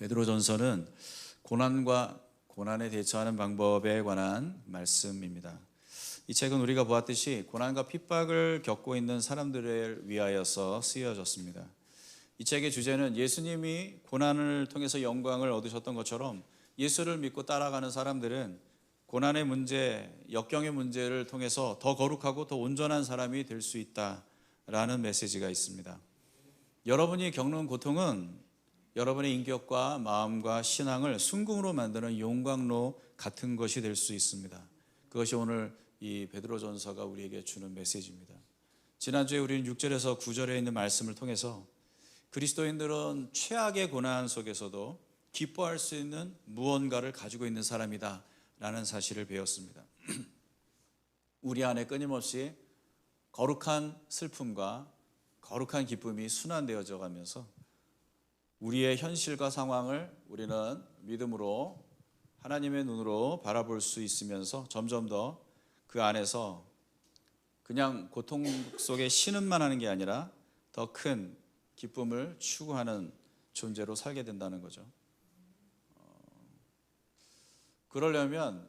베드로전서는 고난과 고난에 대처하는 방법에 관한 말씀입니다. 이 책은 우리가 보았듯이 고난과 핍박을 겪고 있는 사람들을 위하여서 쓰여졌습니다. 이 책의 주제는 예수님이 고난을 통해서 영광을 얻으셨던 것처럼 예수를 믿고 따라가는 사람들은 고난의 문제, 역경의 문제를 통해서 더 거룩하고 더 온전한 사람이 될 수 있다라는 메시지가 있습니다. 여러분이 겪는 고통은 여러분의 인격과 마음과 신앙을 순금으로 만드는 용광로 같은 것이 될 수 있습니다. 그것이 오늘 이 베드로전서가 우리에게 주는 메시지입니다. 지난주에 우리는 6절에서 9절에 있는 말씀을 통해서 그리스도인들은 최악의 고난 속에서도 기뻐할 수 있는 무언가를 가지고 있는 사람이다 라는 사실을 배웠습니다. 우리 안에 끊임없이 거룩한 슬픔과 거룩한 기쁨이 순환되어져 가면서 우리의 현실과 상황을 우리는 믿음으로 하나님의 눈으로 바라볼 수 있으면서 점점 더 그 안에서 그냥 고통 속에 신음만 하는 게 아니라 더 큰 기쁨을 추구하는 존재로 살게 된다는 거죠. 그러려면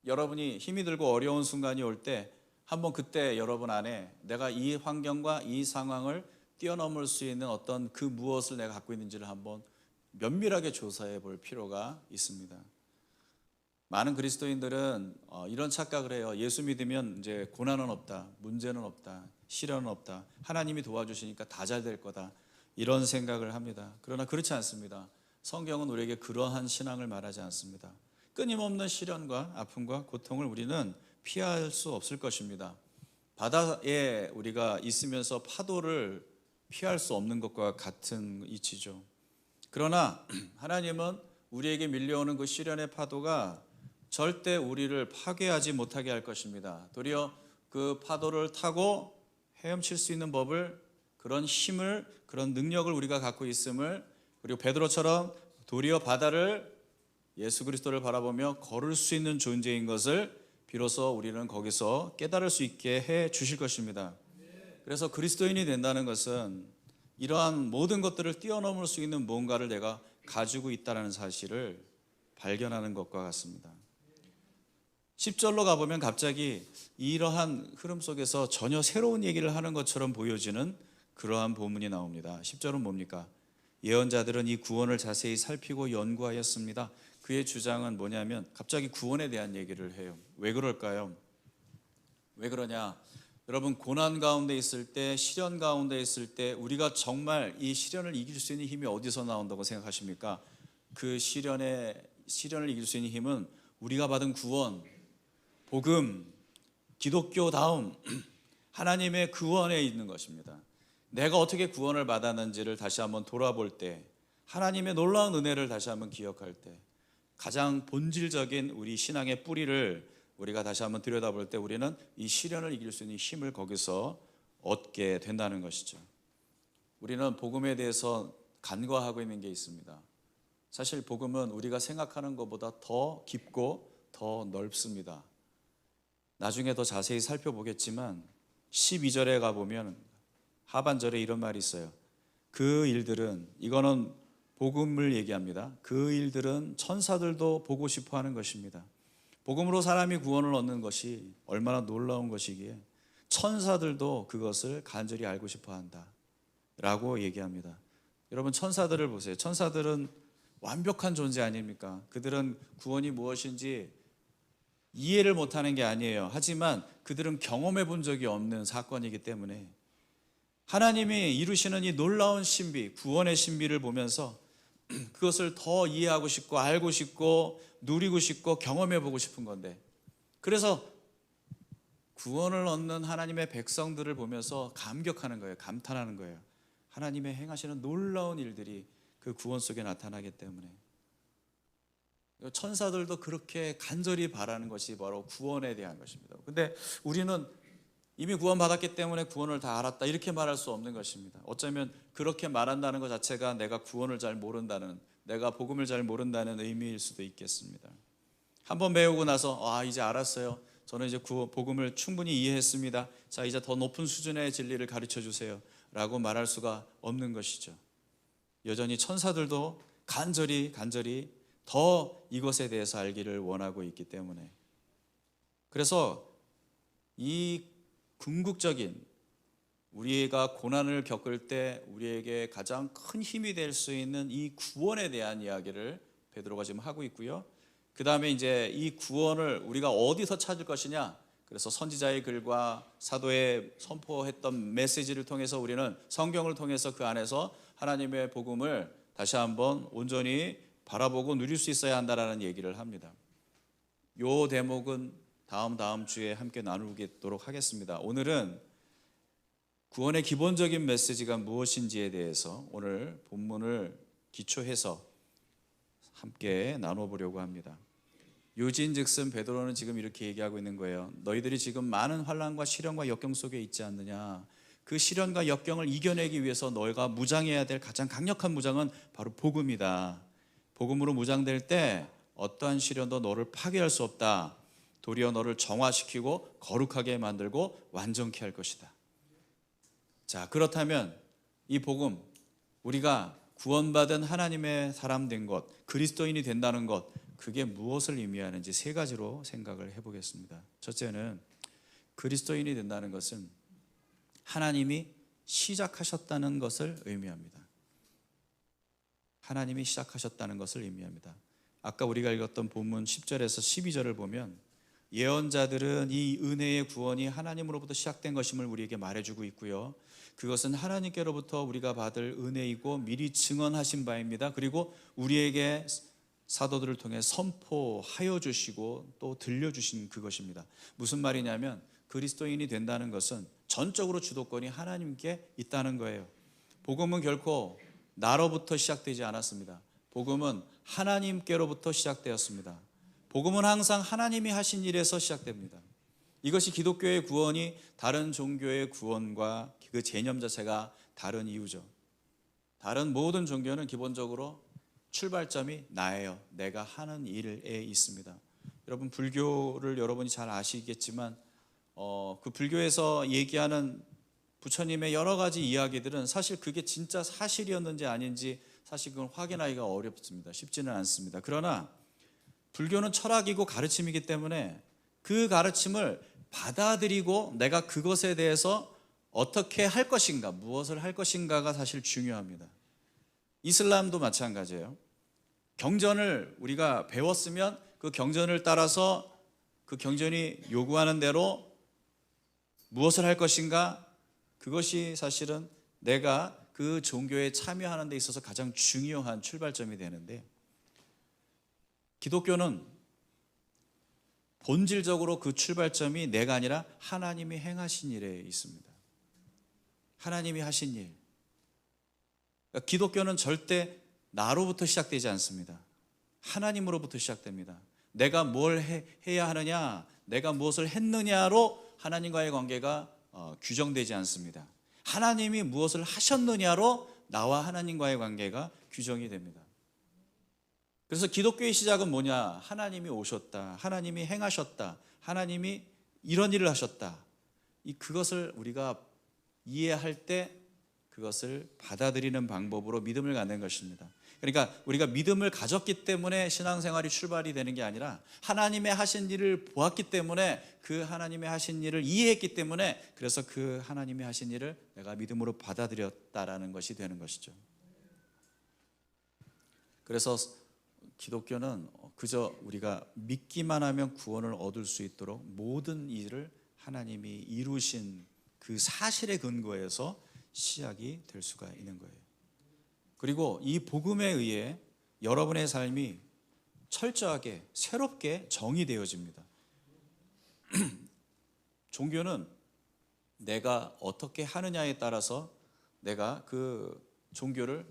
여러분이 힘이 들고 어려운 순간이 올 때 한번 그때 여러분 안에 내가 이 환경과 이 상황을 뛰어넘을 수 있는 어떤 그 무엇을 내가 갖고 있는지를 한번 면밀하게 조사해 볼 필요가 있습니다. 많은 그리스도인들은 이런 착각을 해요. 예수 믿으면 이제 고난은 없다, 문제는 없다, 시련은 없다, 하나님이 도와주시니까 다 잘 될 거다, 이런 생각을 합니다. 그러나 그렇지 않습니다. 성경은 우리에게 그러한 신앙을 말하지 않습니다. 끊임없는 시련과 아픔과 고통을 우리는 피할 수 없을 것입니다. 바다에 우리가 있으면서 파도를 피할 수 없는 것과 같은 이치죠. 그러나 하나님은 우리에게 밀려오는 그 시련의 파도가 절대 우리를 파괴하지 못하게 할 것입니다. 도리어 그 파도를 타고 헤엄칠 수 있는 법을, 그런 힘을, 그런 능력을 우리가 갖고 있음을, 그리고 베드로처럼 도리어 바다를 예수 그리스도를 바라보며 걸을 수 있는 존재인 것을 비로소 우리는 거기서 깨달을 수 있게 해 주실 것입니다. 그래서 그리스도인이 된다는 것은 이러한 모든 것들을 뛰어넘을 수 있는 뭔가를 내가 가지고 있다는 사실을 발견하는 것과 같습니다. 10절로 가보면 갑자기 이러한 흐름 속에서 전혀 새로운 얘기를 하는 것처럼 보여지는 그러한 본문이 나옵니다. 10절은 뭡니까? 예언자들은 이 구원을 자세히 살피고 연구하였습니다. 그의 주장은 뭐냐면 갑자기 구원에 대한 얘기를 해요. 왜 그럴까요? 왜 그러냐? 여러분, 고난 가운데 있을 때, 시련 가운데 있을 때 우리가 정말 이 시련을 이길 수 있는 힘이 어디서 나온다고 생각하십니까? 그 시련을 이길 수 있는 힘은 우리가 받은 구원, 복음, 기독교다움, 하나님의 구원에 있는 것입니다. 내가 어떻게 구원을 받았는지를 다시 한번 돌아볼 때, 하나님의 놀라운 은혜를 다시 한번 기억할 때, 가장 본질적인 우리 신앙의 뿌리를 우리가 다시 한번 들여다볼 때 우리는 이 시련을 이길 수 있는 힘을 거기서 얻게 된다는 것이죠. 우리는 복음에 대해서 간과하고 있는 게 있습니다. 사실 복음은 우리가 생각하는 것보다 더 깊고 더 넓습니다. 나중에 더 자세히 살펴보겠지만 12절에 가보면 하반절에 이런 말이 있어요. 그 일들은, 이거는 복음을 얘기합니다. 그 일들은 천사들도 보고 싶어 하는 것입니다. 복음으로 사람이 구원을 얻는 것이 얼마나 놀라운 것이기에 천사들도 그것을 간절히 알고 싶어 한다 라고 얘기합니다. 여러분, 천사들을 보세요. 천사들은 완벽한 존재 아닙니까? 그들은 구원이 무엇인지 이해를 못하는 게 아니에요. 하지만 그들은 경험해 본 적이 없는 사건이기 때문에 하나님이 이루시는 이 놀라운 신비, 구원의 신비를 보면서 그것을 더 이해하고 싶고 알고 싶고 누리고 싶고 경험해 보고 싶은 건데, 그래서 구원을 얻는 하나님의 백성들을 보면서 감격하는 거예요. 감탄하는 거예요. 하나님의 행하시는 놀라운 일들이 그 구원 속에 나타나기 때문에. 천사들도 그렇게 간절히 바라는 것이 바로 구원에 대한 것입니다. 근데 우리는 이미 구원받았기 때문에 구원을 다 알았다 이렇게 말할 수 없는 것입니다. 어쩌면 그렇게 말한다는 것 자체가 내가 구원을 잘 모른다는, 내가 복음을 잘 모른다는 의미일 수도 있겠습니다. 한번 배우고 나서 이제 알았어요. 저는 이제 복음을 충분히 이해했습니다. 자, 이제 더 높은 수준의 진리를 가르쳐 주세요 라고 말할 수가 없는 것이죠. 여전히 천사들도 간절히 더 이것에 대해서 알기를 원하고 있기 때문에, 그래서 이 궁극적인, 우리가 고난을 겪을 때 우리에게 가장 큰 힘이 될 수 있는 이 구원에 대한 이야기를 베드로가 지금 하고 있고요. 그 다음에 이제 이 구원을 우리가 어디서 찾을 것이냐, 그래서 선지자의 글과 사도의 선포했던 메시지를 통해서 우리는 성경을 통해서 그 안에서 하나님의 복음을 다시 한번 온전히 바라보고 누릴 수 있어야 한다라는 얘기를 합니다. 이 대목은 다음 주에 함께 나누도록 하겠습니다. 오늘은 구원의 기본적인 메시지가 무엇인지에 대해서 오늘 본문을 기초해서 함께 나눠보려고 합니다. 요지인즉슨 베드로는 지금 이렇게 얘기하고 있는 거예요. 너희들이 지금 많은 환난과 시련과 역경 속에 있지 않느냐. 그 시련과 역경을 이겨내기 위해서 너희가 무장해야 될 가장 강력한 무장은 바로 복음이다. 복음으로 무장될 때 어떠한 시련도 너를 파괴할 수 없다. 도리어 너를 정화시키고 거룩하게 만들고 완전케 할 것이다. 자, 그렇다면 이 복음, 우리가 구원받은 하나님의 사람 된 것, 그리스도인이 된다는 것, 그게 무엇을 의미하는지 세 가지로 생각을 해보겠습니다. 첫째는 그리스도인이 된다는 것은 하나님이 시작하셨다는 것을 의미합니다. 하나님이 시작하셨다는 것을 의미합니다. 아까 우리가 읽었던 본문 10절에서 12절을 보면 예언자들은 이 은혜의 구원이 하나님으로부터 시작된 것임을 우리에게 말해주고 있고요. 그것은 하나님께로부터 우리가 받을 은혜이고 미리 증언하신 바입니다. 그리고 우리에게 사도들을 통해 선포하여 주시고 또 들려주신 그것입니다. 무슨 말이냐면 그리스도인이 된다는 것은 전적으로 주도권이 하나님께 있다는 거예요. 복음은 결코 나로부터 시작되지 않았습니다. 복음은 하나님께로부터 시작되었습니다. 복음은 항상 하나님이 하신 일에서 시작됩니다. 이것이 기독교의 구원이 다른 종교의 구원과 그 개념 자체가 다른 이유죠. 다른 모든 종교는 기본적으로 출발점이 나예요. 내가 하는 일에 있습니다. 여러분 불교를 여러분이 잘 아시겠지만 그 불교에서 얘기하는 부처님의 여러 가지 이야기들은 사실 그게 진짜 사실이었는지 아닌지 사실 그건 확인하기가 어렵습니다. 쉽지는 않습니다. 그러나 불교는 철학이고 가르침이기 때문에 그 가르침을 받아들이고 내가 그것에 대해서 어떻게 할 것인가, 무엇을 할 것인가가 사실 중요합니다. 이슬람도 마찬가지예요. 경전을 우리가 배웠으면 그 경전을 따라서 그 경전이 요구하는 대로 무엇을 할 것인가, 그것이 사실은 내가 그 종교에 참여하는 데 있어서 가장 중요한 출발점이 되는데, 기독교는 본질적으로 그 출발점이 내가 아니라 하나님이 행하신 일에 있습니다. 하나님이 하신 일. 그러니까 기독교는 절대 나로부터 시작되지 않습니다. 하나님으로부터 시작됩니다. 내가 뭘 해야 하느냐, 내가 무엇을 했느냐로 하나님과의 관계가 규정되지 않습니다. 하나님이 무엇을 하셨느냐로 나와 하나님과의 관계가 규정이 됩니다. 그래서 기독교의 시작은 뭐냐? 하나님이 오셨다, 하나님이 행하셨다, 하나님이 이런 일을 하셨다. 그것을 우리가 이해할 때 그것을 받아들이는 방법으로 믿음을 갖는 것입니다. 그러니까 우리가 믿음을 가졌기 때문에 신앙생활이 출발이 되는 게 아니라 하나님의 하신 일을 보았기 때문에 그 하나님의 하신 일을 이해했기 때문에 그래서 그 하나님의 하신 일을 내가 믿음으로 받아들였다라는 것이 되는 것이죠. 그래서 기독교는 그저 우리가 믿기만 하면 구원을 얻을 수 있도록 모든 일을 하나님이 이루신 그 사실에 근거해서 시작이 될 수가 있는 거예요. 그리고 이 복음에 의해 여러분의 삶이 철저하게 새롭게 정의되어집니다. 종교는 내가 어떻게 하느냐에 따라서 내가 그 종교를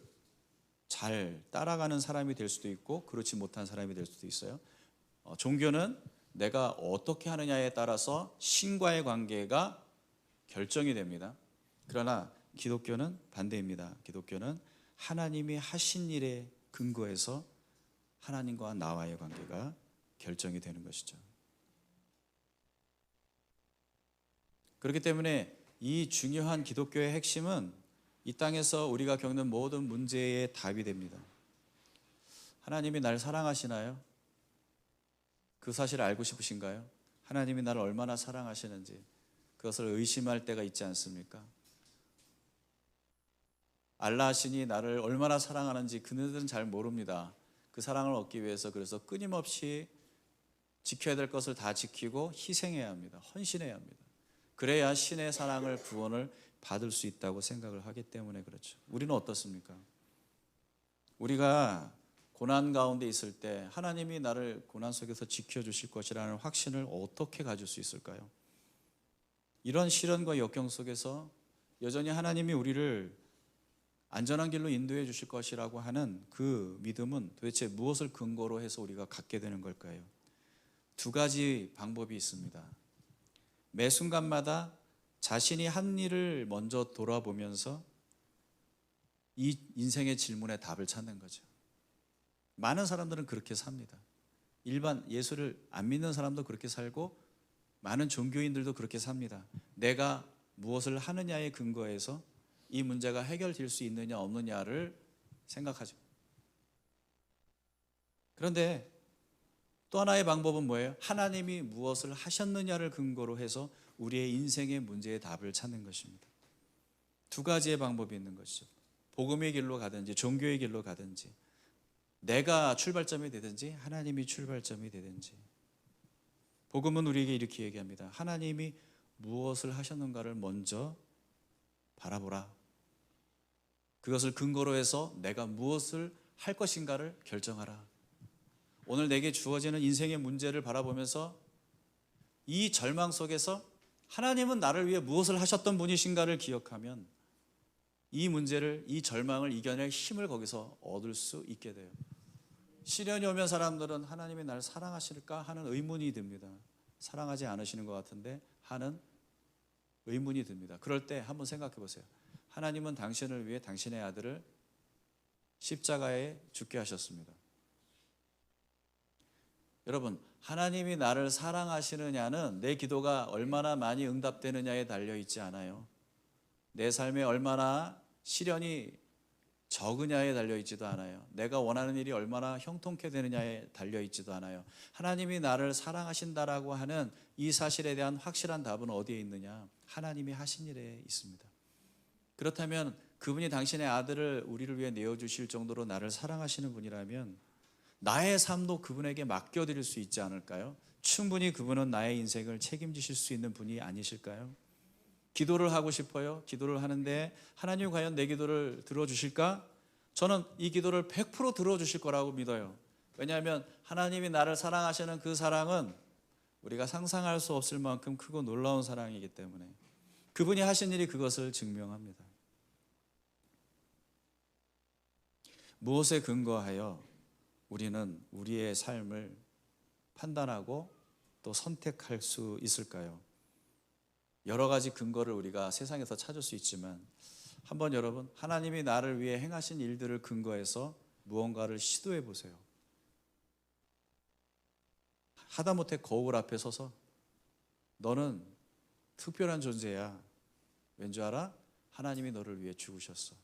잘 따라가는 사람이 될 수도 있고 그렇지 못한 사람이 될 수도 있어요. 종교는 내가 어떻게 하느냐에 따라서 신과의 관계가 결정이 됩니다. 그러나 기독교는 반대입니다. 기독교는 하나님이 하신 일에 근거해서 하나님과 나와의 관계가 결정이 되는 것이죠. 그렇기 때문에 이 중요한 기독교의 핵심은 이 땅에서 우리가 겪는 모든 문제의 답이 됩니다. 하나님이 날 사랑하시나요? 그 사실을 알고 싶으신가요? 하나님이 나를 얼마나 사랑하시는지 그것을 의심할 때가 있지 않습니까? 알라신이 나를 얼마나 사랑하는지 그들은 잘 모릅니다. 그 사랑을 얻기 위해서 그래서 끊임없이 지켜야 될 것을 다 지키고 희생해야 합니다. 헌신해야 합니다. 그래야 신의 사랑을 구원을 받을 수 있다고 생각을 하기 때문에 그렇죠. 우리는 어떻습니까? 우리가 고난 가운데 있을 때 하나님이 나를 고난 속에서 지켜주실 것이라는 확신을 어떻게 가질 수 있을까요? 이런 시련과 역경 속에서 여전히 하나님이 우리를 안전한 길로 인도해 주실 것이라고 하는 그 믿음은 도대체 무엇을 근거로 해서 우리가 갖게 되는 걸까요? 두 가지 방법이 있습니다. 매 순간마다 자신이 한 일을 먼저 돌아보면서 이 인생의 질문에 답을 찾는 거죠. 많은 사람들은 그렇게 삽니다. 일반 예수를 안 믿는 사람도 그렇게 살고 많은 종교인들도 그렇게 삽니다. 내가 무엇을 하느냐에 근거해서 이 문제가 해결될 수 있느냐 없느냐를 생각하죠. 그런데 또 하나의 방법은 뭐예요? 하나님이 무엇을 하셨느냐를 근거로 해서 우리의 인생의 문제의 답을 찾는 것입니다. 두 가지의 방법이 있는 것이죠. 복음의 길로 가든지 종교의 길로 가든지 내가 출발점이 되든지 하나님이 출발점이 되든지. 복음은 우리에게 이렇게 얘기합니다. 하나님이 무엇을 하셨는가를 먼저 바라보라. 그것을 근거로 해서 내가 무엇을 할 것인가를 결정하라. 오늘 내게 주어지는 인생의 문제를 바라보면서 이 절망 속에서 하나님은 나를 위해 무엇을 하셨던 분이신가를 기억하면 이 문제를, 이 절망을 이겨낼 힘을 거기서 얻을 수 있게 돼요. 시련이 오면 사람들은 하나님이 나를 사랑하실까 하는 의문이 듭니다. 사랑하지 않으시는 것 같은데 하는 의문이 듭니다. 그럴 때 한번 생각해 보세요. 하나님은 당신을 위해 당신의 아들을 십자가에 죽게 하셨습니다. 여러분, 하나님이 나를 사랑하시느냐는 내 기도가 얼마나 많이 응답되느냐에 달려있지 않아요. 내 삶에 얼마나 시련이 적으냐에 달려있지도 않아요. 내가 원하는 일이 얼마나 형통케 되느냐에 달려있지도 않아요. 하나님이 나를 사랑하신다라고 하는 이 사실에 대한 확실한 답은 어디에 있느냐? 하나님이 하신 일에 있습니다. 그렇다면 그분이 당신의 아들을 우리를 위해 내어주실 정도로 나를 사랑하시는 분이라면 나의 삶도 그분에게 맡겨드릴 수 있지 않을까요? 충분히 그분은 나의 인생을 책임지실 수 있는 분이 아니실까요? 기도를 하고 싶어요. 기도를 하는데 하나님 과연 내 기도를 들어주실까? 저는 이 기도를 100% 들어주실 거라고 믿어요. 왜냐하면 하나님이 나를 사랑하시는 그 사랑은 우리가 상상할 수 없을 만큼 크고 놀라운 사랑이기 때문에 그분이 하신 일이 그것을 증명합니다. 무엇에 근거하여 우리는 우리의 삶을 판단하고 또 선택할 수 있을까요? 여러 가지 근거를 우리가 세상에서 찾을 수 있지만 한번 여러분 하나님이 나를 위해 행하신 일들을 근거해서 무언가를 시도해 보세요. 하다못해 거울 앞에 서서 너는 특별한 존재야. 왠 줄 알아? 하나님이 너를 위해 죽으셨어.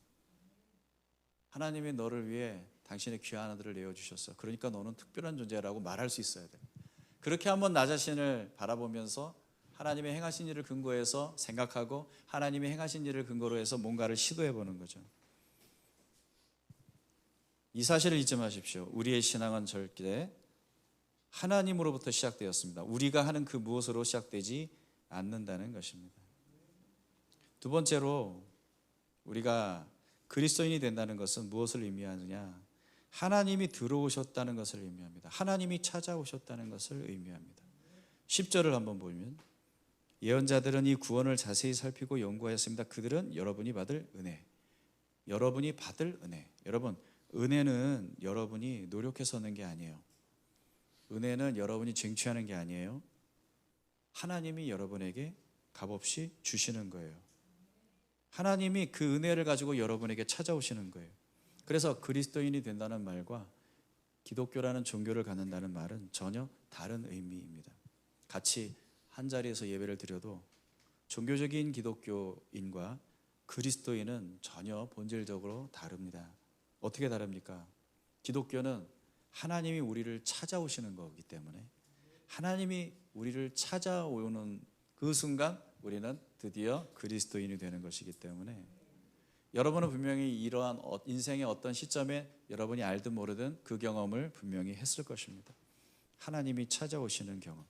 하나님이 너를 위해 당신의 귀한 아들을 내어주셨어. 그러니까 너는 특별한 존재라고 말할 수 있어야 돼. 그렇게 한번 나 자신을 바라보면서 하나님의 행하신 일을 근거해서 생각하고 하나님의 행하신 일을 근거로 해서 뭔가를 시도해 보는 거죠. 이 사실을 잊지 마십시오. 우리의 신앙은 절대 하나님으로부터 시작되었습니다. 우리가 하는 그 무엇으로 시작되지 않는다는 것입니다. 두 번째로 우리가 그리스도인이 된다는 것은 무엇을 의미하느냐? 하나님이 들어오셨다는 것을 의미합니다. 하나님이 찾아오셨다는 것을 의미합니다. 10절을 한번 보면 예언자들은 이 구원을 자세히 살피고 연구하였습니다. 그들은 여러분이 받을 은혜. 여러분이 받을 은혜. 여러분, 은혜는 여러분이 노력해서 얻는 게 아니에요. 은혜는 여러분이 쟁취하는 게 아니에요. 하나님이 여러분에게 값없이 주시는 거예요. 하나님이 그 은혜를 가지고 여러분에게 찾아오시는 거예요. 그래서 그리스도인이 된다는 말과 기독교라는 종교를 갖는다는 말은 전혀 다른 의미입니다. 같이 한 자리에서 예배를 드려도 종교적인 기독교인과 그리스도인은 전혀 본질적으로 다릅니다. 어떻게 다릅니까? 기독교는 하나님이 우리를 찾아오시는 거기 때문에 하나님이 우리를 찾아오는 그 순간 우리는 드디어 그리스도인이 되는 것이기 때문에 여러분은 분명히 이러한 인생의 어떤 시점에 여러분이 알든 모르든 그 경험을 분명히 했을 것입니다. 하나님이 찾아오시는 경험.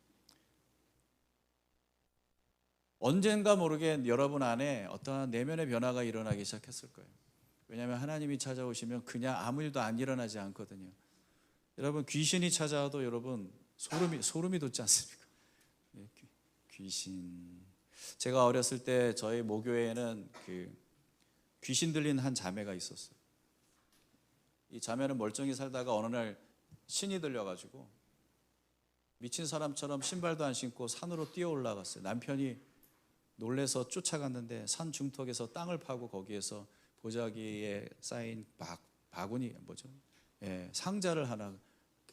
언젠가 모르게 여러분 안에 어떠한 내면의 변화가 일어나기 시작했을 거예요. 왜냐하면 하나님이 찾아오시면 그냥 아무 일도 안 일어나지 않거든요. 여러분 귀신이 찾아와도 여러분 소름이 돋지 않습니까? 귀신. 제가 어렸을 때 저희 모교회에는 그 귀신 들린 한 자매가 있었어요. 이 자매는 멀쩡히 살다가 어느 날 신이 들려가지고 미친 사람처럼 신발도 안 신고 산으로 뛰어 올라갔어요. 남편이 놀래서 쫓아갔는데 산 중턱에서 땅을 파고 거기에서 보자기에 쌓인 바구니 상자를 하나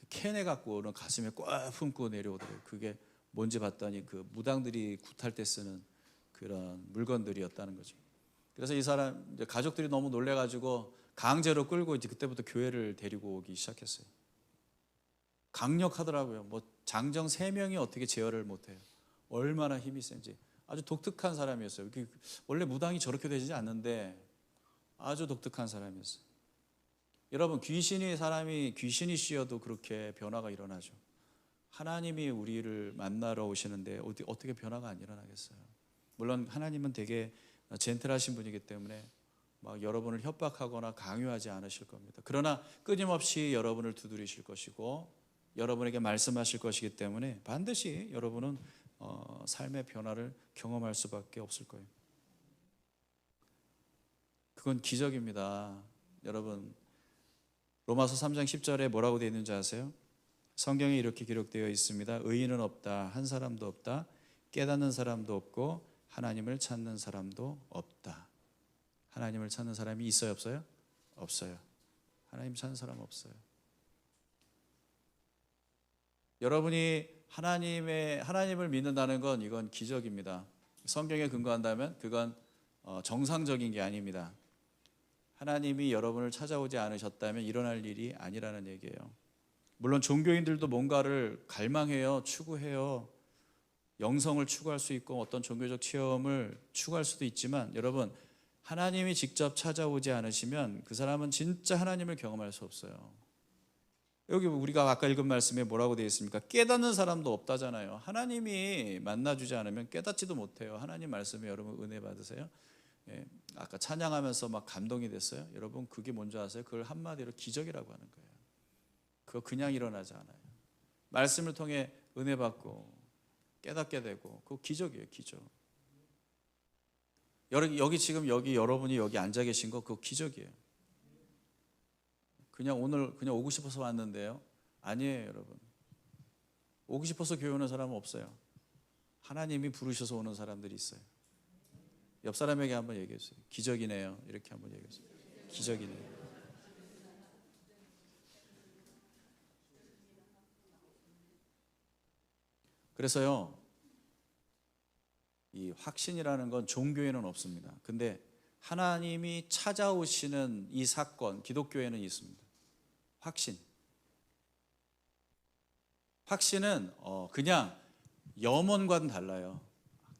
캔에 갖고는 가슴에 꽉 품고 내려오더라고요. 그게 뭔지 봤더니 그 무당들이 굿할 때 쓰는 그런 물건들이었다는 거죠. 그래서 이 사람 가족들이 너무 놀래가지고 강제로 끌고 이제 그때부터 교회를 데리고 오기 시작했어요. 강력하더라고요. 뭐 장정 3명이 어떻게 제어를 못해요. 얼마나 힘이 센지. 아주 독특한 사람이었어요. 원래 무당이 저렇게 되지 않는데 아주 독특한 사람이었어요. 여러분 사람이 귀신이 씌어도 그렇게 변화가 일어나죠. 하나님이 우리를 만나러 오시는데 어떻게 변화가 안 일어나겠어요. 물론 하나님은 되게 젠틀하신 분이기 때문에 막 여러분을 협박하거나 강요하지 않으실 겁니다. 그러나 끊임없이 여러분을 두드리실 것이고 여러분에게 말씀하실 것이기 때문에 반드시 여러분은 삶의 변화를 경험할 수밖에 없을 거예요. 그건 기적입니다. 여러분 로마서 3장 10절에 뭐라고 되어 있는지 아세요? 성경에 이렇게 기록되어 있습니다. 의인은 없다. 한 사람도 없다. 깨닫는 사람도 없고 하나님을 찾는 사람도 없다. 하나님을 찾는 사람이 있어요, 없어요? 없어요. 하나님 찾는 사람 없어요. 여러분이 하나님을 믿는다는 건 이건 기적입니다. 성경에 근거한다면 그건 정상적인 게 아닙니다. 하나님이 여러분을 찾아오지 않으셨다면 일어날 일이 아니라는 얘기예요. 물론 종교인들도 뭔가를 갈망해요, 추구해요. 영성을 추구할 수 있고 어떤 종교적 체험을 추구할 수도 있지만 여러분 하나님이 직접 찾아오지 않으시면 그 사람은 진짜 하나님을 경험할 수 없어요. 여기 우리가 아까 읽은 말씀에 뭐라고 되어 있습니까? 깨닫는 사람도 없다잖아요. 하나님이 만나주지 않으면 깨닫지도 못해요. 하나님 말씀에 여러분 은혜 받으세요. 아까 찬양하면서 막 감동이 됐어요. 여러분 그게 뭔지 아세요? 그걸 한마디로 기적이라고 하는 거예요. 그거 그냥 일어나지 않아요. 말씀을 통해 은혜 받고 깨닫게 되고 그거 기적이에요. 기적. 여기 지금 여러분이 여기 앉아 계신 거 그거 기적이에요. 그냥 오늘 오고 싶어서 왔는데요. 아니에요, 여러분. 오고 싶어서 교회 오는 사람은 없어요. 하나님이 부르셔서 오는 사람들이 있어요. 옆 사람에게 한번 얘기해 주세요. 기적이네요. 이렇게 한번 얘기해 주세요. 기적이네요. 그래서요. 이 확신이라는 건 종교에는 없습니다. 근데 하나님이 찾아오시는 이 사건, 기독교에는 있습니다. 확신. 확신은 그냥 염원과는 달라요.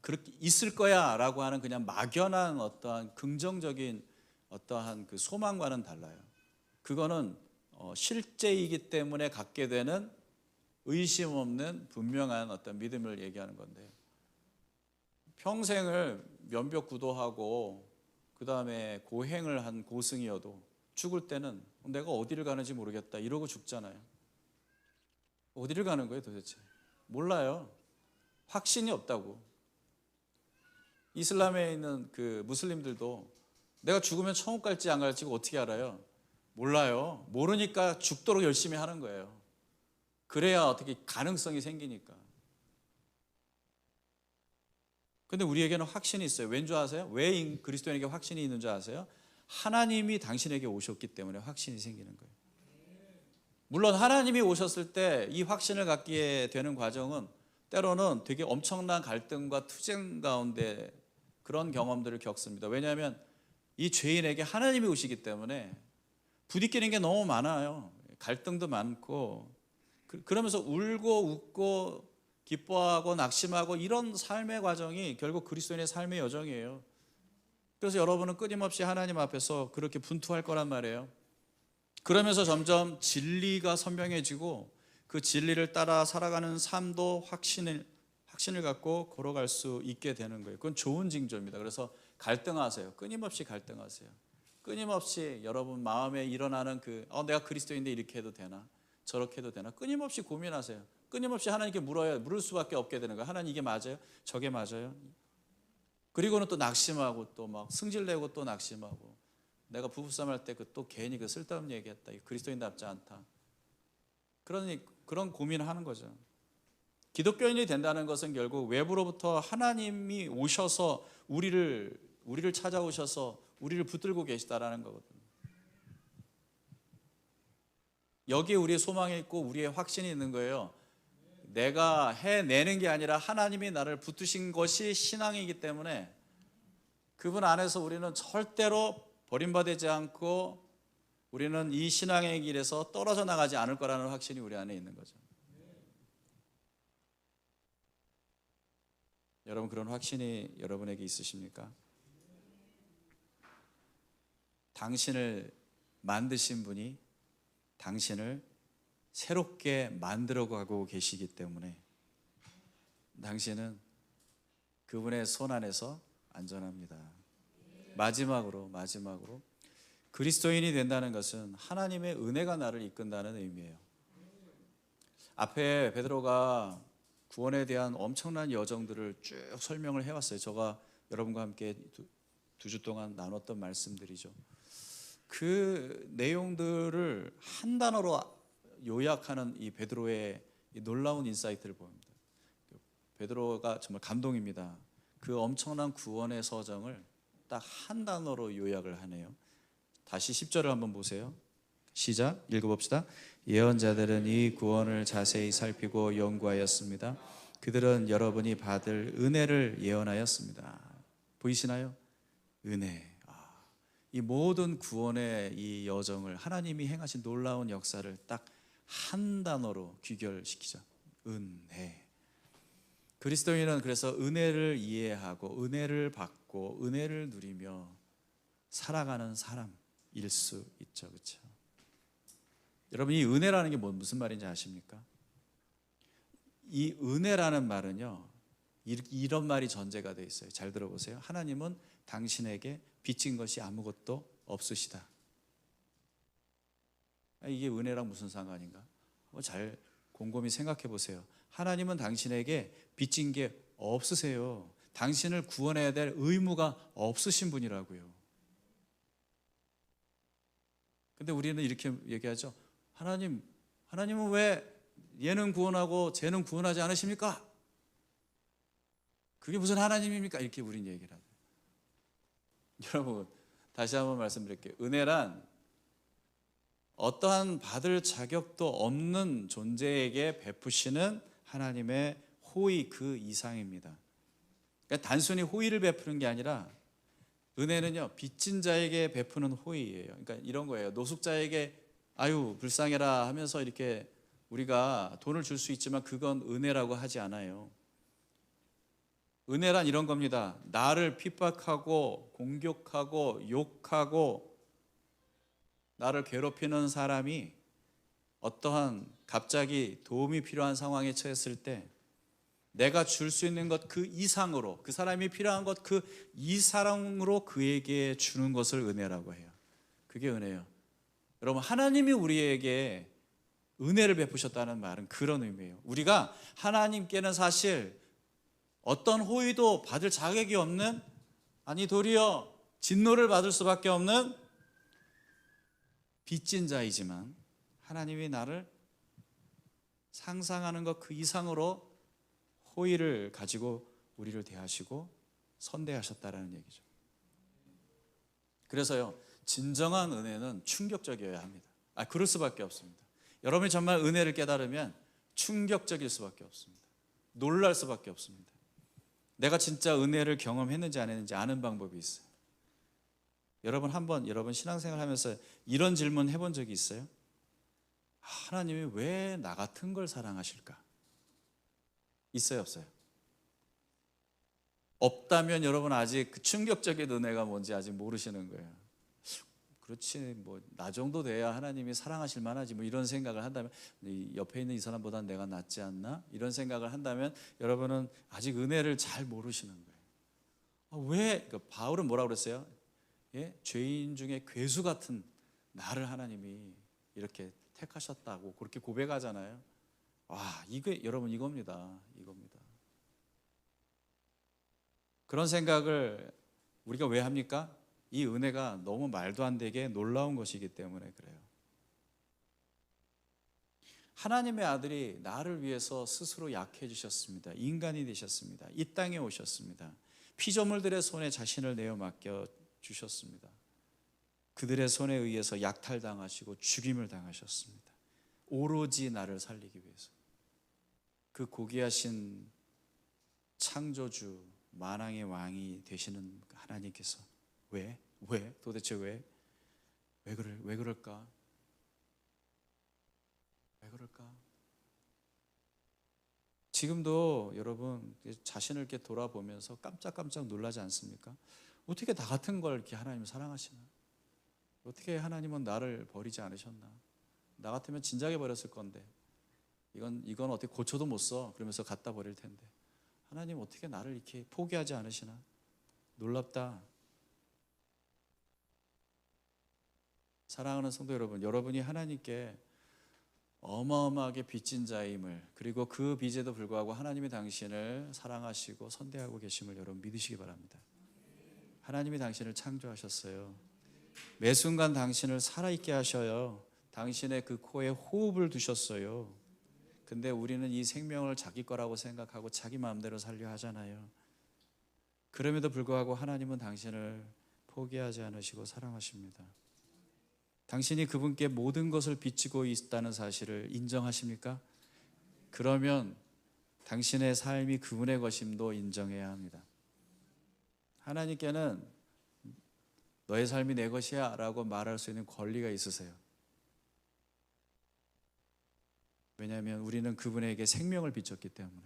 그렇게 있을 거야라고 하는 그냥 막연한 어떠한 긍정적인 어떠한 그 소망과는 달라요. 그거는 실제이기 때문에 갖게 되는 의심 없는 분명한 어떤 믿음을 얘기하는 건데요. 평생을 면벽구도하고 그 다음에 고행을 한 고승이어도 죽을 때는 내가 어디를 가는지 모르겠다 이러고 죽잖아요. 어디를 가는 거예요 도대체? 몰라요. 확신이 없다고. 이슬람에 있는 그 무슬림들도 내가 죽으면 천국 갈지 안 갈지 어떻게 알아요? 몰라요. 모르니까 죽도록 열심히 하는 거예요. 그래야 어떻게 가능성이 생기니까. 근데 우리에게는 확신이 있어요. 왠 줄 아세요? 왜 그리스도인에게 확신이 있는 줄 아세요? 하나님이 당신에게 오셨기 때문에 확신이 생기는 거예요. 물론 하나님이 오셨을 때 이 확신을 갖게 되는 과정은 때로는 되게 엄청난 갈등과 투쟁 가운데 그런 경험들을 겪습니다. 왜냐하면 이 죄인에게 하나님이 오시기 때문에 부딪히는 게 너무 많아요. 갈등도 많고, 그러면서 울고 웃고 기뻐하고 낙심하고 이런 삶의 과정이 결국 그리스도인의 삶의 여정이에요. 그래서 여러분은 끊임없이 하나님 앞에서 그렇게 분투할 거란 말이에요. 그러면서 점점 진리가 선명해지고 그 진리를 따라 살아가는 삶도 확신을 갖고 걸어갈 수 있게 되는 거예요. 그건 좋은 징조입니다. 그래서 갈등하세요. 끊임없이 갈등하세요. 끊임없이 여러분 마음에 일어나는 내가 그리스도인데 이렇게 해도 되나? 저렇게 해도 되나? 끊임없이 고민하세요. 끊임없이 하나님께 물을 수밖에 없게 되는 거예요. 하나님 이게 맞아요? 저게 맞아요? 그리고는 또 낙심하고 또 막 승질내고 또 낙심하고, 내가 부부싸움 할 때 또 괜히 쓸데없는 얘기했다. 그리스도인답지 않다. 그런 고민을 하는 거죠. 기독교인이 된다는 것은 결국 외부로부터 하나님이 오셔서 우리를 찾아오셔서 우리를 붙들고 계시다라는 거거든요. 여기에 우리의 소망이 있고 우리의 확신이 있는 거예요. 내가 해내는 게 아니라 하나님이 나를 붙드신 것이 신앙이기 때문에 그분 안에서 우리는 절대로 버림받지 않고 우리는 이 신앙의 길에서 떨어져 나가지 않을 거라는 확신이 우리 안에 있는 거죠. 여러분, 그런 확신이 여러분에게 있으십니까? 당신을 만드신 분이 당신을 새롭게 만들어가고 계시기 때문에 당신은 그분의 손 안에서 안전합니다. 마지막으로 그리스도인이 된다는 것은 하나님의 은혜가 나를 이끈다는 의미예요. 앞에 베드로가 구원에 대한 엄청난 여정들을 쭉 설명을 해왔어요. 제가 여러분과 함께 두 주 동안 나눴던 말씀들이죠. 그 내용들을 한 단어로 요약하는 이 베드로의 이 놀라운 인사이트를 보입니다. 베드로가 정말 감동입니다. 그 엄청난 구원의 서정을 딱 한 단어로 요약을 하네요. 다시 10절을 한번 보세요. 시작, 읽어봅시다. 예언자들은 이 구원을 자세히 살피고 연구하였습니다. 그들은 여러분이 받을 은혜를 예언하였습니다. 보이시나요? 은혜. 이 모든 구원의 이 여정을 하나님이 행하신 놀라운 역사를 딱 한 단어로 귀결시키죠. 은혜. 그리스도인은 그래서 은혜를 이해하고 은혜를 받고 은혜를 누리며 살아가는 사람일 수 있죠. 그렇죠? 여러분, 이 은혜라는 게 무슨 말인지 아십니까? 이 은혜라는 말은요, 이런 말이 전제가 되어 있어요. 잘 들어보세요. 하나님은 당신에게 빚진 것이 아무것도 없으시다. 이게 은혜랑 무슨 상관인가? 잘 곰곰이 생각해 보세요. 하나님은 당신에게 빚진 게 없으세요. 당신을 구원해야 될 의무가 없으신 분이라고요. 근데 우리는 이렇게 얘기하죠. 하나님은 왜 얘는 구원하고 쟤는 구원하지 않으십니까? 그게 무슨 하나님입니까? 이렇게 우리는 얘기를 하죠. 여러분, 다시 한번 말씀드릴게요. 은혜란 어떠한 받을 자격도 없는 존재에게 베푸시는 하나님의 호의 그 이상입니다. 그러니까 단순히 호의를 베푸는 게 아니라 은혜는요, 빚진 자에게 베푸는 호의예요. 그러니까 이런 거예요. 노숙자에게 아유 불쌍해라 하면서 이렇게 우리가 돈을 줄 수 있지만 그건 은혜라고 하지 않아요. 은혜란 이런 겁니다. 나를 핍박하고 공격하고 욕하고 나를 괴롭히는 사람이 어떠한 갑자기 도움이 필요한 상황에 처했을 때 내가 줄 수 있는 것 그 이상으로, 그 사람이 필요한 것 그 이상으로 그에게 주는 것을 은혜라고 해요. 그게 은혜예요. 여러분, 하나님이 우리에게 은혜를 베푸셨다는 말은 그런 의미예요. 우리가 하나님께는 사실 어떤 호의도 받을 자격이 없는, 아니 도리어 진노를 받을 수밖에 없는 빚진 자이지만 하나님이 나를 상상하는 것 그 이상으로 호의를 가지고 우리를 대하시고 선대하셨다라는 얘기죠. 그래서요, 진정한 은혜는 충격적이어야 합니다. 그럴 수밖에 없습니다. 여러분이 정말 은혜를 깨달으면 충격적일 수밖에 없습니다. 놀랄 수밖에 없습니다. 내가 진짜 은혜를 경험했는지 안 했는지 아는 방법이 있어요. 여러분 한번 여러분 신앙생활 하면서 이런 질문 해본 적이 있어요? 하나님이 왜 나 같은 걸 사랑하실까? 있어요, 없어요? 없다면 여러분 아직 그 충격적인 은혜가 뭔지 아직 모르시는 거예요. 그렇지, 뭐 나 정도 돼야 하나님이 사랑하실 만하지, 뭐 이런 생각을 한다면, 옆에 있는 이 사람보다 내가 낫지 않나, 이런 생각을 한다면 여러분은 아직 은혜를 잘 모르시는 거예요. 왜? 그러니까 바울은 뭐라고 그랬어요? 예? 죄인 중에 괴수 같은 나를 하나님이 이렇게 택하셨다고 그렇게 고백하잖아요. 와, 이게 여러분 이겁니다. 그런 생각을 우리가 왜 합니까? 이 은혜가 너무 말도 안 되게 놀라운 것이기 때문에 그래요. 하나님의 아들이 나를 위해서 스스로 약해지셨습니다. 인간이 되셨습니다. 이 땅에 오셨습니다. 피조물들의 손에 자신을 내어 맡겨 주셨습니다. 그들의 손에 의해서 약탈당하시고 죽임을 당하셨습니다. 오로지 나를 살리기 위해서. 그 고귀하신 창조주 만왕의 왕이 되시는 하나님께서 왜? 도대체 왜? 왜 그럴까? 왜 그럴까? 지금도 여러분 자신을 이렇게 돌아보면서 깜짝깜짝 놀라지 않습니까? 어떻게 나 같은 걸 이렇게 하나님 사랑하시나? 어떻게 하나님은 나를 버리지 않으셨나? 나 같으면 진작에 버렸을 건데 이건 어떻게 고쳐도 못 써. 그러면서 갖다 버릴 텐데 하나님 어떻게 나를 이렇게 포기하지 않으시나? 놀랍다. 사랑하는 성도 여러분, 여러분이 하나님께 어마어마하게 빚진 자임을, 그리고 그 빚에도 불구하고 하나님이 당신을 사랑하시고 선대하고 계심을 여러분 믿으시기 바랍니다. 하나님이 당신을 창조하셨어요. 매 순간 당신을 살아있게 하셔요. 당신의 그 코에 호흡을 두셨어요. 근데 우리는 이 생명을 자기 거라고 생각하고 자기 마음대로 살려 하잖아요. 그럼에도 불구하고 하나님은 당신을 포기하지 않으시고 사랑하십니다. 당신이 그분께 모든 것을 빚지고 있다는 사실을 인정하십니까? 그러면 당신의 삶이 그분의 것임도 인정해야 합니다. 하나님께는 너의 삶이 내 것이야 라고 말할 수 있는 권리가 있으세요. 왜냐하면 우리는 그분에게 생명을 빚졌기 때문에,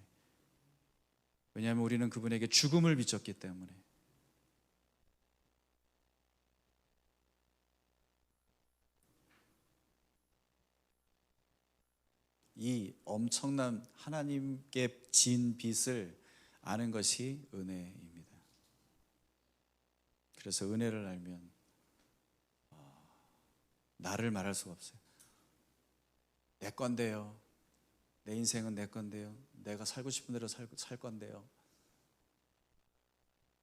왜냐하면 우리는 그분에게 죽음을 빚졌기 때문에. 이 엄청난 하나님께 진 빚을 아는 것이 은혜입니다. 그래서 은혜를 알면 나를 말할 수가 없어요. 내 건데요. 내 인생은 내 건데요. 내가 살고 싶은 대로 살 건데요.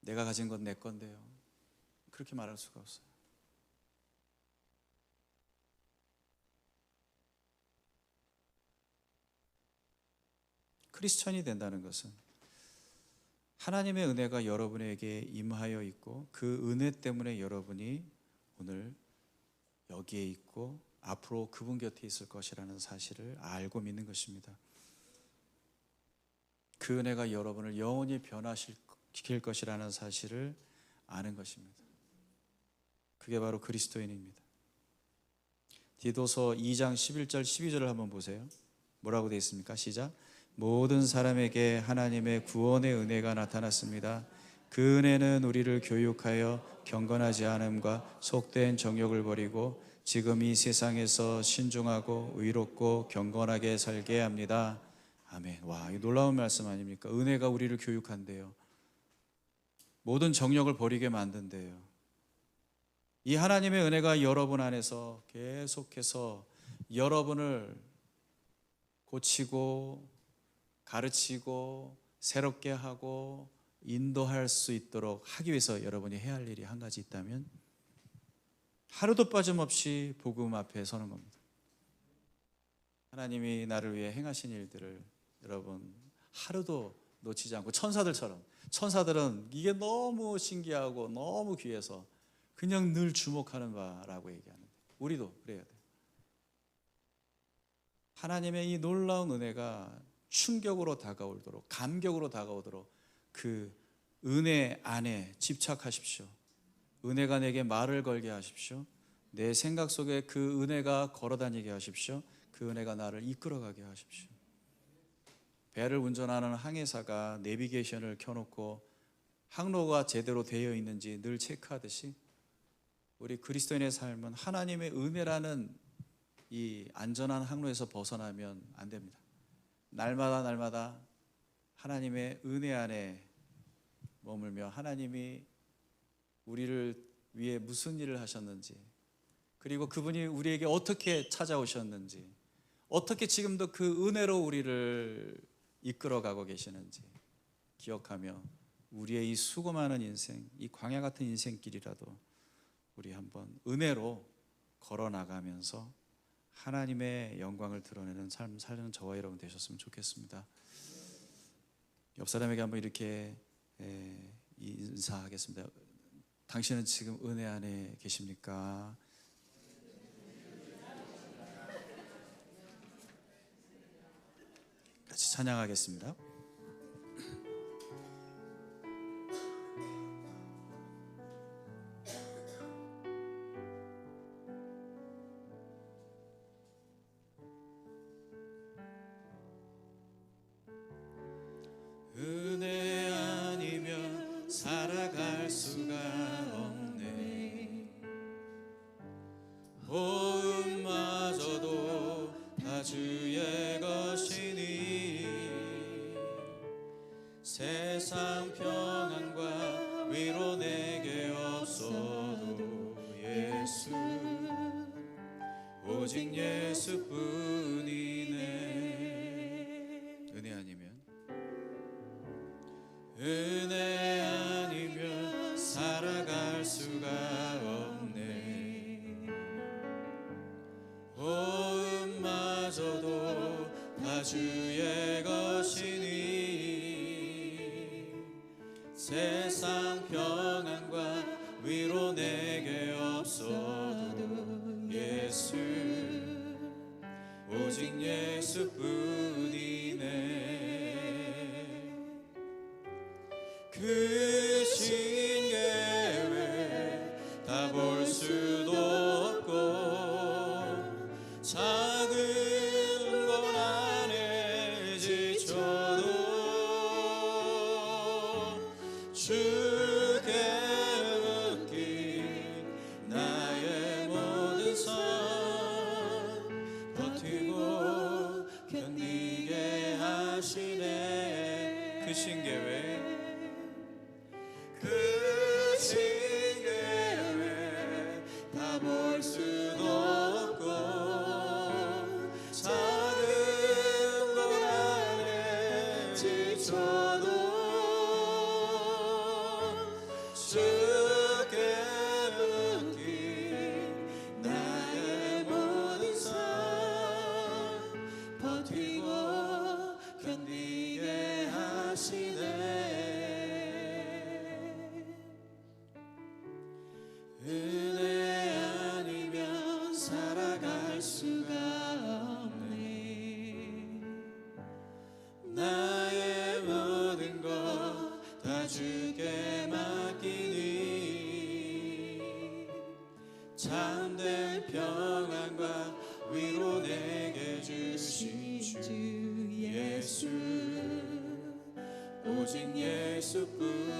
내가 가진 건 내 건데요. 그렇게 말할 수가 없어요. 크리스천이 된다는 것은 하나님의 은혜가 여러분에게 임하여 있고 그 은혜 때문에 여러분이 오늘 여기에 있고 앞으로 그분 곁에 있을 것이라는 사실을 알고 믿는 것입니다. 그 은혜가 여러분을 영원히 변화시킬 것이라는 사실을 아는 것입니다. 그게 바로 그리스도인입니다. 디도서 2장 11절 12절을 한번 보세요. 뭐라고 되어 있습니까? 시작. 모든 사람에게 하나님의 구원의 은혜가 나타났습니다. 그 은혜는 우리를 교육하여 경건하지 않음과 속된 정욕을 버리고 지금 이 세상에서 신중하고 의롭고 경건하게 살게 합니다. 아멘. 와, 이 놀라운 말씀 아닙니까? 은혜가 우리를 교육한대요. 모든 정욕을 버리게 만든대요. 이 하나님의 은혜가 여러분 안에서 계속해서 여러분을 고치고 가르치고 새롭게 하고 인도할 수 있도록 하기 위해서 여러분이 해야 할 일이 한 가지 있다면 하루도 빠짐없이 복음 앞에 서는 겁니다. 하나님이 나를 위해 행하신 일들을 여러분 하루도 놓치지 않고 천사들은 이게 너무 신기하고 너무 귀해서 그냥 늘 주목하는 바라고 얘기하는데 우리도 그래야 돼요. 하나님의 이 놀라운 은혜가 충격으로 다가오도록, 감격으로 다가오도록 그 은혜 안에 집착하십시오. 은혜가 내게 말을 걸게 하십시오. 내 생각 속에 그 은혜가 걸어다니게 하십시오. 그 은혜가 나를 이끌어가게 하십시오. 배를 운전하는 항해사가 내비게이션을 켜놓고 항로가 제대로 되어 있는지 늘 체크하듯이 우리 그리스도인의 삶은 하나님의 은혜라는 이 안전한 항로에서 벗어나면 안 됩니다. 날마다 하나님의 은혜 안에 머물며 하나님이 우리를 위해 무슨 일을 하셨는지, 그리고 그분이 우리에게 어떻게 찾아오셨는지, 어떻게 지금도 그 은혜로 우리를 이끌어가고 계시는지 기억하며 우리의 이 수고 많은 인생, 이 광야 같은 인생길이라도 우리 한번 은혜로 걸어나가면서 하나님의 영광을 드러내는 삶 사는 저와 여러분 되셨으면 좋겠습니다. 옆 사람에게 한번 이렇게 인사하겠습니다. 당신은 지금 은혜 안에 계십니까? 같이 찬양하겠습니다. 은혜 아니면 살아갈 수가 없네. 호흡마저도 다 주의 것이니 세상 평안과 위로 내게 없어도 예수, 오직 예수뿐이네. 은혜 아니면 살아갈 수가 없네. 호흡마저도 다 주의 것이니 세상 평안과 위로 내게 없어도 예수, 오직 예수뿐이네. 그 신계획 다 볼 수도 없고 작은 것 안에 지쳐도 주께 맡긴 나의 모든 삶 버티고 견디게 하시네. 그 신계획 다 볼 수도 없고 작은 것 안에 지쳐도 주께 맡긴 나의 모든 삶 버티고 견디게 하시네. 은혜 아니면 살아갈 수가 없네. 나의 모든 것 다 주께 맡기니 참된 평안과 위로 내게 주신 주 예수, 오직 예수뿐이네.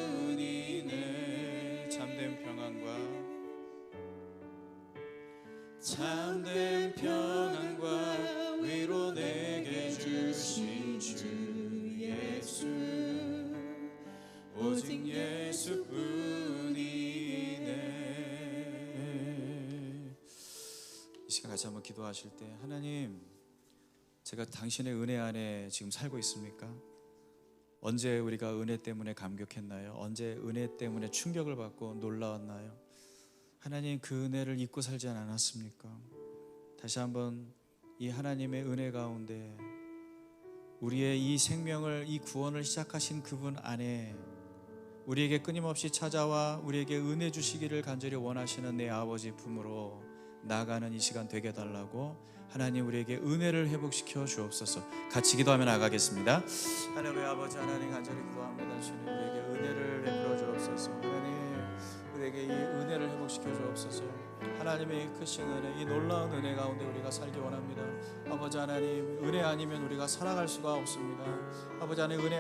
참된 평안과 위로 내게 주신 주 예수, 오직 예수뿐이네. 이 시간 같이 한번 기도하실 때, 하나님, 제가 당신의 은혜 안에 지금 살고 있습니까? 언제 우리가 은혜 때문에 감격했나요? 언제 은혜 때문에 충격을 받고 놀라웠나요? 하나님, 그 은혜를 잊고 살지 않았습니까? 다시 한번 이 하나님의 은혜 가운데 우리의 이 생명을, 이 구원을 시작하신 그분 안에 우리에게 끊임없이 찾아와 우리에게 은혜 주시기를 간절히 원하시는 내 아버지 품으로 나아가는 이 시간 되게 해달라고 하나님 우리에게 은혜를 회복시켜 주옵소서. 같이 기도하며 나가겠습니다. 하나님, 우리 아버지 하나님 간절히 기도합니다. 주님, 우리에게 은혜를 베풀어 주옵소서. 하나님, 그에게 이 은혜를 회복시켜 주옵소서. 하나님의 크신 은혜, 이 놀라운 은혜 가운데 우리가 살기 원합니다. 아버지 하나님, 은혜 아니면 우리가 살아갈 수가 없습니다. 아버지 하나님, 은혜